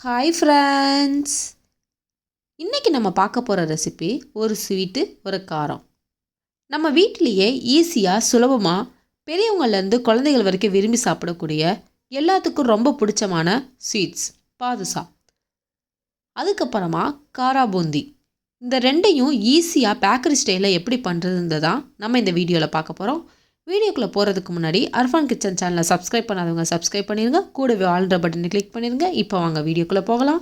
Hi friends, இன்றைக்கி நம்ம பார்க்க போகிற ரெசிபி ஒரு ஸ்வீட்டு ஒரு காரம். நம்ம வீட்டிலையே ஈஸியாக சுலபமாக பெரியவங்கள்லேருந்து குழந்தைகள் வரைக்கும் விரும்பி சாப்பிடக்கூடிய எல்லாத்துக்கும் ரொம்ப பிடிச்சமான ஸ்வீட்ஸ் பாதுஷா. அதுக்கப்புறமா காராபூந்தி. இந்த ரெண்டையும் ஈஸியாக பேக்கரி ஸ்டைலில் எப்படி பண்ணுறதுன்னு தான் நம்ம இந்த வீடியோவில் பார்க்க போகிறோம். வீடியோக்குள்ளே போகிறதுக்கு முன்னாடி அர்ஃபான் கிச்சன் சேனலை சப்ஸ்கிரைப் பண்ணாதவங்க சப்ஸ்கிரைப் பண்ணிடுங்க, கூடவே ஆல்ன்ற பட்டனை கிளிக் பண்ணிடுங்க. இப்போ வாங்க வீடியோக்குள்ளே போகலாம்.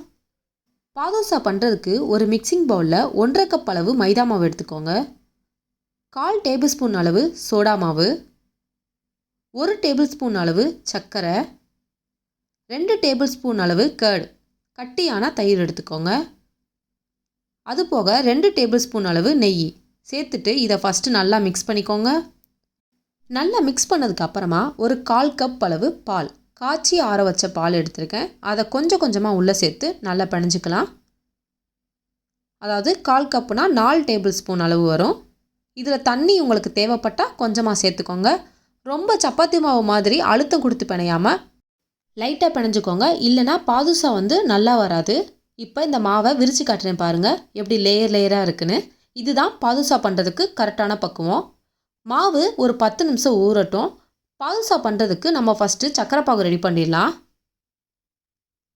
பாதுஷா பண்ணுறதுக்கு ஒரு மிக்சிங் பவுலில் 1.5 கப் அளவு மைதா மாவு எடுத்துக்கோங்க. 1/4 டேபிள் ஸ்பூன் அளவு சோடா மாவு, 1 டேபிள் ஸ்பூன் அளவு சர்க்கரை, 2 டேபிள் ஸ்பூன் அளவு கர்ட் கட்டியான தயிர் எடுத்துக்கோங்க. அதுபோக 2 டேபிள் ஸ்பூன் அளவு நெய் சேர்த்துட்டு இதை ஃபஸ்ட்டு நல்லா மிக்ஸ் பண்ணிக்கோங்க. நல்லா மிக்ஸ் பண்ணதுக்கு அப்புறமா ஒரு 1/4 கப் அளவு பால், காய்ச்சி ஆற வச்ச பால் எடுத்திருக்கேன். அதை கொஞ்சம் கொஞ்சமாக உள்ளே சேர்த்து நல்லா பிணைஞ்சிக்கலாம். அதாவது 1/4 கப்புனா 4 டேபிள் ஸ்பூன் அளவு வரும். இதில் தண்ணி உங்களுக்கு தேவைப்பட்டால் கொஞ்சமாக சேர்த்துக்கோங்க. ரொம்ப சப்பாத்தி மாவு மாதிரி அழுத்தம் கொடுத்து பிணையாமல் லைட்டாக பிணைஞ்சிக்கோங்க, இல்லைனா பாதுஷா நல்லா வராது. இப்போ இந்த மாவை விரித்து காட்டுறேன் பாருங்கள், எப்படி லேயர் லேயராக இருக்குன்னு. இதுதான் பாதுஷா பண்ணுறதுக்கு கரெக்டான பக்குவம். மாவு ஒரு 10 நிமிஷம் ஊறட்டும். பாதுஷா பண்ணுறதுக்கு நம்ம ஃபஸ்ட்டு சர்க்கரை பாகு ரெடி பண்ணிடலாம்.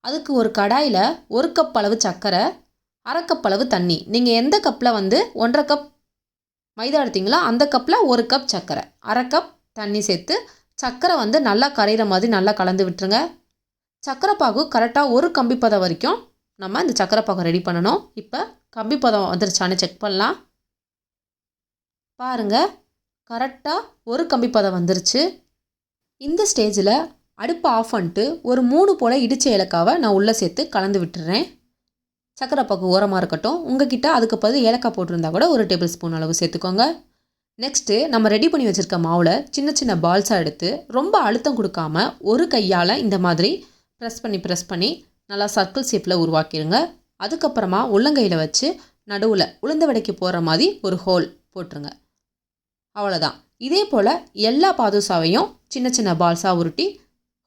அதுக்கு ஒரு கடாயில் 1 கப் அளவு சர்க்கரை, 1/2 கப் அளவு தண்ணி. நீங்கள் எந்த கப்பில் 1.5 கப் மைதா எடுத்தீங்களோ அந்த கப்பில் 1 கப் சர்க்கரை, 1/2 கப் தண்ணி சேர்த்து சர்க்கரை நல்லா கரைகிற மாதிரி நல்லா கலந்து விட்டுருங்க. சர்க்கரை பாகு கரெக்டாக ஒரு கம்பி பதம் வரைக்கும் நம்ம இந்த சர்க்கரை பாகு ரெடி பண்ணணும். இப்போ கம்பி பதம் வந்துருச்சான்னு செக் பண்ணலாம். பாருங்கள், கரெக்டாக ஒரு கம்பி பதம் வந்துருச்சு. இந்த ஸ்டேஜில் அடுப்பை ஆஃப் பண்ணிட்டு ஒரு 3 போல் இடித்த ஏலக்காவை நான் உள்ளே சேர்த்து கலந்து விட்டுறேன். சர்க்கரை பாகு ஓரமாக இருக்கட்டும். உங்ககிட்ட அதுக்கு பதில் ஏலக்காய் போட்டிருந்தா கூட 1 டேபிள் ஸ்பூன் அளவு சேர்த்துக்கோங்க. நெக்ஸ்ட்டு நம்ம ரெடி பண்ணி வச்சுருக்க மாவில் சின்ன சின்ன பால்ஸாக எடுத்து ரொம்ப அழுத்தம் கொடுக்காமல் ஒரு கையால் இந்த மாதிரி ப்ரெஸ் பண்ணி நல்லா சர்க்கிள் ஷேப்பில் உருவாக்கிடுங்க. அதுக்கப்புறமா உள்ளங்கையில் வச்சு நடுவில் உளுந்த வடைக்கு போகிற மாதிரி ஒரு ஹோல் போட்டுருங்க. அவ்வளோதான். இதே போல் எல்லா பாதுஷாவையும் சின்ன சின்ன பால்ஸாக உருட்டி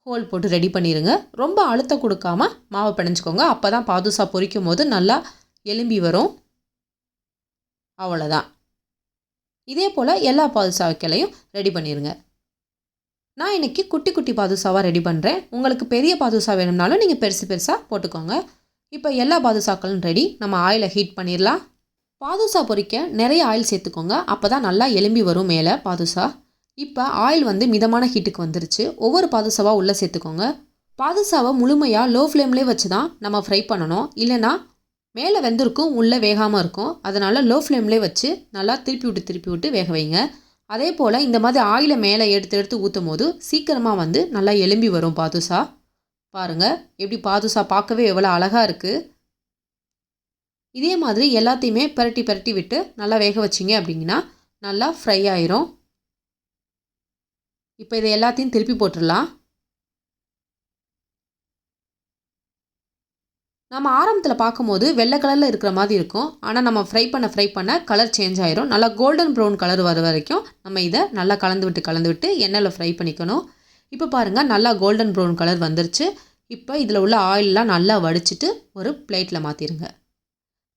ஹோல் போட்டு ரெடி பண்ணிடுங்க. ரொம்ப அழுத்தம் கொடுக்காமல் மாவை பிணைஞ்சிக்கோங்க. அப்போ தான் பாதுஷா பொரிக்கும் போது நல்லா எலும்பி வரும். அவ்வளோதான். இதே போல் எல்லா பாதுஷாக்களையும் ரெடி பண்ணிடுங்க. நான் இன்றைக்கி குட்டி குட்டி பாதுஷாவாக ரெடி பண்ணுறேன். உங்களுக்கு பெரிய பாதுஷா வேணும்னாலும் நீங்கள் பெருசாக போட்டுக்கோங்க. இப்போ எல்லா பாதுஷாக்களும் ரெடி. நம்ம ஆயிலை ஹீட் பண்ணிடலாம். பாதுஷா பொரிக்க நிறைய ஆயில் சேர்த்துக்கோங்க, அப்போ தான் நல்லா எலும்பி வரும் மேலே பாதுஷா. இப்போ ஆயில் மிதமான ஹீட்டுக்கு வந்துருச்சு. ஒவ்வொரு பாதுஷாவாக உள்ளே சேர்த்துக்கோங்க. பாதுஷாவை முழுமையாக லோ ஃப்ளேம்லேயே வச்சு தான் நம்ம ஃப்ரை பண்ணணும், இல்லைனா மேலே வெந்திருக்கும் உள்ளே வேகாமல் இருக்கும். அதனால் லோ ஃப்ளேம்லேயே வச்சு நல்லா திருப்பி விட்டு வேக வைங்க. அதே போல் இந்த மாதிரி ஆயிலை மேலே எடுத்து ஊற்றும் போது சீக்கிரமாக நல்லா எலும்பி வரும் பாதுஷா. பாருங்கள் எப்படி பாதுஷா பார்க்கவே எவ்வளோ அழகாக இருக்குது. இதே மாதிரி எல்லாத்தையுமே பரட்டி விட்டு நல்லா வேக வச்சிங்க அப்படிங்கன்னா நல்லா ஃப்ரை ஆயிரும். இப்போ இதை எல்லாத்தையும் திருப்பி போட்டுடலாம். நம்ம ஆரம்பத்தில் பார்க்கும்போது வெள்ளை கலரில் இருக்கிற மாதிரி இருக்கும். ஆனால் நம்ம ஃப்ரை பண்ண கலர் சேஞ்ச் ஆயிரும். நல்லா கோல்டன் ப்ரௌன் கலர் வர வரைக்கும் நம்ம இதை நல்லா கலந்து விட்டு எண்ணெயில் ஃப்ரை பண்ணிக்கணும். இப்போ பாருங்கள், நல்லா கோல்டன் ப்ரௌன் கலர் வந்துருச்சு. இப்போ இதில் உள்ள ஆயிலெலாம் நல்லா வடிச்சிட்டு ஒரு பிளேட்டில் மாற்றிடுங்க.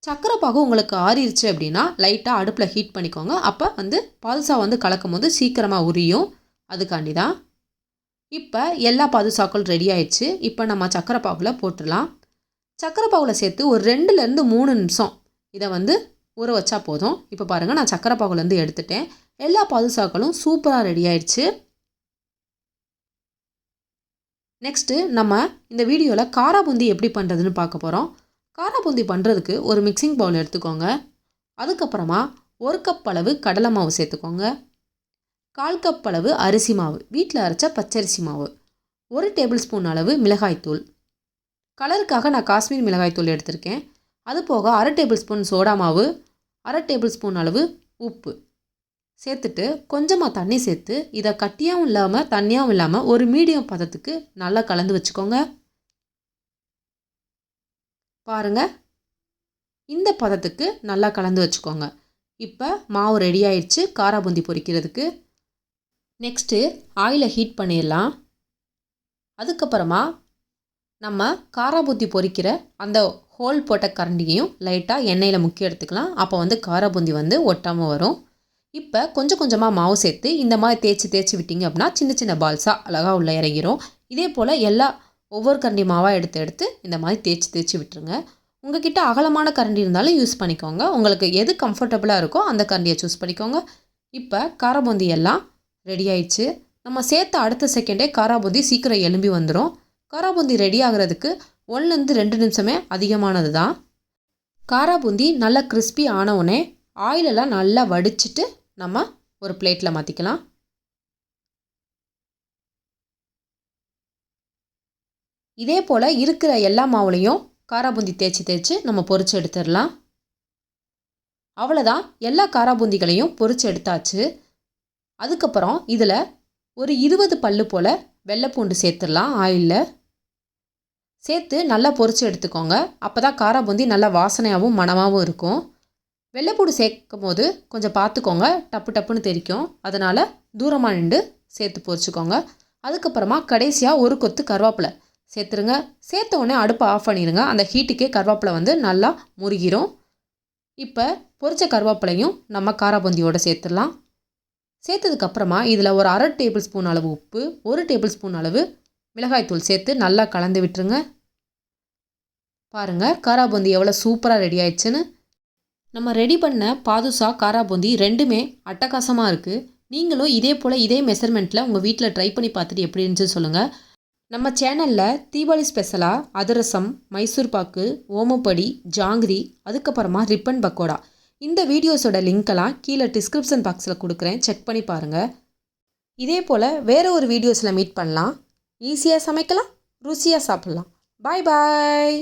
சர்க்கரை பாகு உங்களுக்கு ஆறிடுச்சு அப்படின்னா லைட்டாக அடுப்பில் ஹீட் பண்ணிக்கோங்க. அப்போ பாதுஷா கலக்கும் போது சீக்கிரமாக உரியும். அதுக்காண்டி தான். இப்போ எல்லா பாதுஷாக்களும் ரெடி ஆயிடுச்சு. இப்போ நம்ம சர்க்கரை பாகில் போட்டுடலாம். சர்க்கரை பாகில் சேர்த்து ஒரு 2லேருந்து 3 நிமிஷம் இதை ஊற வச்சா போதும். இப்போ பாருங்கள், நான் சர்க்கரை பாகுலேருந்து எடுத்துட்டேன். எல்லா பாதுஷாக்களும் சூப்பராக ரெடி ஆயிடுச்சு. நெக்ஸ்ட்டு நம்ம இந்த வீடியோவில் காராபூந்தி எப்படி பண்ணுறதுன்னு பார்க்க போகிறோம். காராபூந்தி பண்ணுறதுக்கு ஒரு மிக்சிங் பவுல் எடுத்துக்கோங்க. அதுக்கப்புறமா 1 கப் அளவு கடலை மாவு சேர்த்துக்கோங்க. 1/4 கப் அளவு அரிசி மாவு, வீட்டில் அரைச்ச பச்சரிசி மாவு, 1 டேபிள் ஸ்பூன் அளவு மிளகாய்த்தூள். கலருக்காக நான் காஷ்மீர் மிளகாய்த்தூள் எடுத்திருக்கேன். அது போக 1/2 டேபிள் ஸ்பூன் சோடா மாவு, 1/2 டேபிள் ஸ்பூன் அளவு உப்பு சேர்த்துட்டு கொஞ்சமாக தண்ணி சேர்த்து இதை கட்டியாகவும் இல்லாமல் தண்ணியாகவும் இல்லாமல் ஒரு மீடியம் பதத்துக்கு நல்லா கலந்து வச்சுக்கோங்க. பாருங்கள், இந்த பதத்துக்கு நல்லா கலந்து வச்சுக்கோங்க. இப்போ மாவு ரெடி ஆயிடுச்சு காராபூந்தி பொரிக்கிறதுக்கு. நெக்ஸ்ட்டு ஆயிலை ஹீட் பண்ணிடலாம். அதுக்கப்புறமா நம்ம காராபூந்தி பொரிக்கிற அந்த ஹோல் போட்ட கரண்டியையும் லைட்டாக எண்ணெயில் முக்கி எடுத்துக்கலாம். அப்போ வந்து காராபூந்தி வந்து ஒட்டாமல் வரும். இப்போ கொஞ்சம் கொஞ்சமாக மாவு சேர்த்து இந்த மாதிரி தேய்ச்சி விட்டிங்க அப்படின்னா சின்ன சின்ன பால்ஸாக அழகாக உள்ளே இறங்கிரும். இதே போல் ஒவ்வொரு கரண்டி மாவாக எடுத்து இந்த மாதிரி தேய்ச்சி விட்டுருங்க. உங்ககிட்ட அகலமான கரண்டி இருந்தாலும் யூஸ் பண்ணிக்கோங்க. உங்களுக்கு எது கம்ஃபர்டபுளாக இருக்கோ அந்த கரண்டியை சூஸ் பண்ணிக்கோங்க. இப்போ காராபூந்தி எல்லாம் ரெடி ஆயிடுச்சு. நம்ம சேர்த்த அடுத்த செகண்டே காராபூந்தி சீக்கிரம் எலும்பி வந்துடும். காராபூந்தி ரெடி ஆகிறதுக்கு 1லேருந்து 2 நிமிஷமே அதிகமானது தான். காராபூந்தி நல்லா கிறிஸ்பி ஆனவுடனே ஆயிலெல்லாம் நல்லா வடிச்சிட்டு நம்ம ஒரு பிளேட்டில் மாற்றிக்கலாம். இதே போல் இருக்கிற எல்லா மாவுலையும் காராபூந்தி தேய்ச்சி நம்ம பொரிச்சு எடுத்துடலாம். அவ்வளோதான், எல்லா காராபூந்திகளையும் பொரிச்சு எடுத்தாச்சு. அதுக்கப்புறம் இதில் ஒரு 20 பல்லு போல் வெள்ளைப்பூண்டு சேர்த்துடலாம். ஆயிலில் சேர்த்து நல்லா பொரிச்சு எடுத்துக்கோங்க. அப்போ தான் காராபூந்தி நல்லா வாசனையாகவும் மணமாகவும் இருக்கும். வெள்ளைப்பூண்டு சேர்க்கும் போது கொஞ்சம் பார்த்துக்கோங்க, டப்புன்னு தெரிக்கும். அதனால் தூரமாக நின்று சேர்த்து பொரிச்சுக்கோங்க. அதுக்கப்புறமா கடைசியாக ஒரு கொத்து கருவேப்பிலை சேர்த்துருங்க. சேர்த்த உடனே அடுப்பை ஆஃப் பண்ணிடுங்க. அந்த ஹீட்டுக்கே கருவேப்பிலை வந்து நல்லா முருகிரும். இப்போ பொரிச்ச கருவேப்பிலையும் நம்ம காராபூந்தியோடு சேர்த்துடலாம். சேர்த்ததுக்கப்புறமா இதில் ஒரு 1/2 டேபிள் ஸ்பூன் அளவு உப்பு, 1 டேபிள் ஸ்பூன் அளவு மிளகாய்த்தூள் சேர்த்து நல்லா கலந்து விட்டுருங்க. பாருங்கள் காராபூந்தி எவ்வளோ சூப்பராக ரெடி ஆயிடுச்சுன்னு. நம்ம ரெடி பண்ண பாதுஷா காராபூந்தி ரெண்டுமே அட்டகாசமாக இருக்குது. நீங்களும் இதே போல் இதே மெஷர்மெண்ட்டில் உங்கள் வீட்டில் ட்ரை பண்ணி பார்த்துட்டு எப்படி இருந்துச்சுன்னு சொல்லுங்கள். நம்ம சேனலில் தீபாவளி ஸ்பெஷலாக அதிரசம், மைசூர்பாக்கு, ஓமப்படி, ஜாங்கிரி, அதுக்கப்புறமா ரிப்பன் பக்கோடா இந்த வீடியோஸோட லிங்க்கெல்லாம் கீழே டிஸ்கிரிப்ஷன் பாக்ஸில் கொடுக்குறேன், செக் பண்ணி பாருங்கள். இதே போல் வேறு ஒரு வீடியோஸில் மீட் பண்ணலாம். ஈஸியாக சமைக்கலாம், ருசியாக சாப்பிட்லாம். பாய் பாய்.